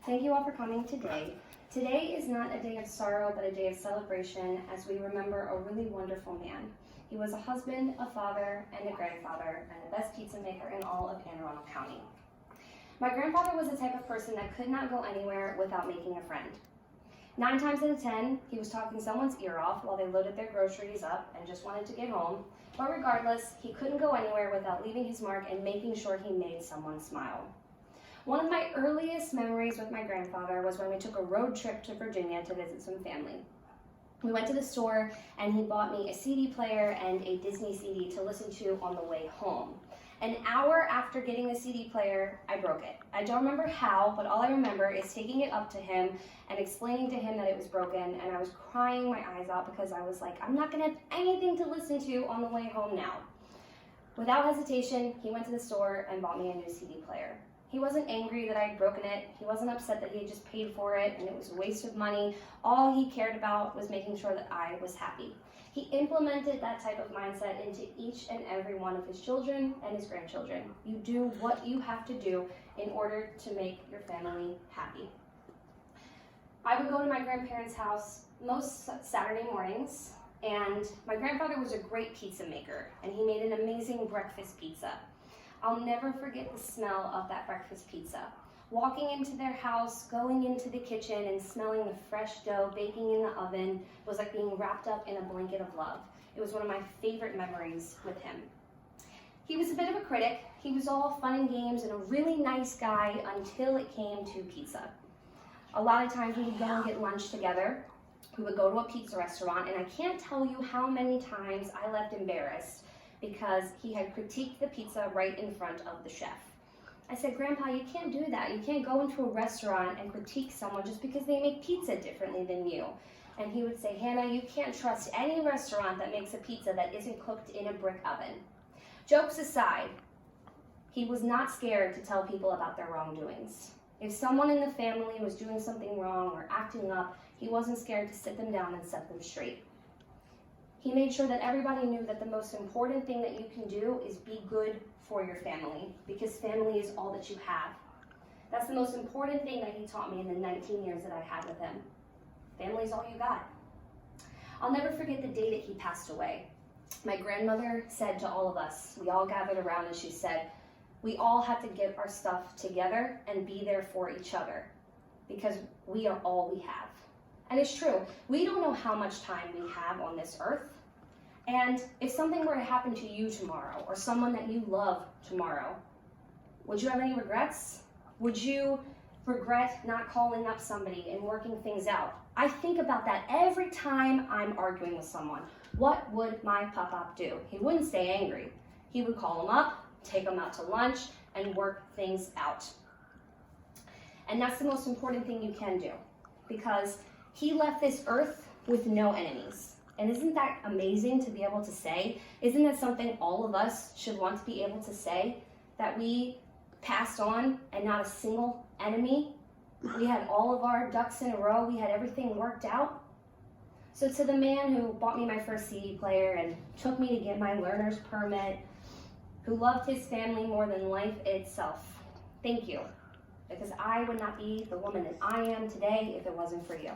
Thank you all for coming today. Today is not a day of sorrow, but a day of celebration as we remember a really wonderful man. He was a husband, a father, and a grandfather, and the best pizza maker in all of Anne Arundel County. My grandfather was the type of person that could not go anywhere without making a friend. 9 times out of 10, he was talking someone's ear off while they loaded their groceries up and just wanted to get home. But regardless, he couldn't go anywhere without leaving his mark and making sure he made someone smile. One of my earliest memories with my grandfather was when we took a road trip to Virginia to visit some family. We went to the store and he bought me a CD player and a Disney CD to listen to on the way home. An hour after getting the CD player, I broke it. I don't remember how, but all I remember is taking it up to him and explaining to him that it was broken, and I was crying my eyes out because I was like, I'm not gonna have anything to listen to on the way home now. Without hesitation, he went to the store and bought me a new CD player. He wasn't angry that I had broken it. He wasn't upset that he had just paid for it and it was a waste of money. All he cared about was making sure that I was happy. He implemented that type of mindset into each and every one of his children and his grandchildren. You do what you have to do in order to make your family happy. I would go to my grandparents' house most Saturday mornings, and my grandfather was a great pizza maker, and he made an amazing breakfast pizza. I'll never forget the smell of that breakfast pizza. Walking into their house, going into the kitchen and smelling the fresh dough baking in the oven was like being wrapped up in a blanket of love. It was one of my favorite memories with him. He was a bit of a critic. He was all fun and games and a really nice guy until it came to pizza. A lot of times we would go and get lunch together. We would go to a pizza restaurant, and I can't tell you how many times I left embarrassed because he had critiqued the pizza right in front of the chef. I said, Grandpa, you can't do that. You can't go into a restaurant and critique someone just because they make pizza differently than you. And he would say, Hannah, you can't trust any restaurant that makes a pizza that isn't cooked in a brick oven. Jokes aside, he was not scared to tell people about their wrongdoings. If someone in the family was doing something wrong or acting up, he wasn't scared to sit them down and set them straight. He made sure that everybody knew that the most important thing that you can do is be good for your family, because family is all that you have. That's the most important thing that he taught me in the 19 years that I had with him. Family is all you got. I'll never forget the day that he passed away. My grandmother said to all of us, we all gathered around, and she said, we all have to get our stuff together and be there for each other, because we are all we have. And it's true, we don't know how much time we have on this earth. And if something were to happen to you tomorrow, or someone that you love tomorrow, would you have any regrets? Would you regret not calling up somebody and working things out? I think about that every time I'm arguing with someone. What would my pop-up do? He wouldn't stay angry. He would call them up, take them out to lunch, and work things out. And that's the most important thing you can do, because he left this earth with no enemies. And isn't that amazing to be able to say? Isn't that something all of us should want to be able to say? That we passed on and not a single enemy? We had all of our ducks in a row. We had everything worked out. So to the man who bought me my first CD player and took me to get my learner's permit, who loved his family more than life itself, thank you. Because I would not be the woman that I am today if it wasn't for you.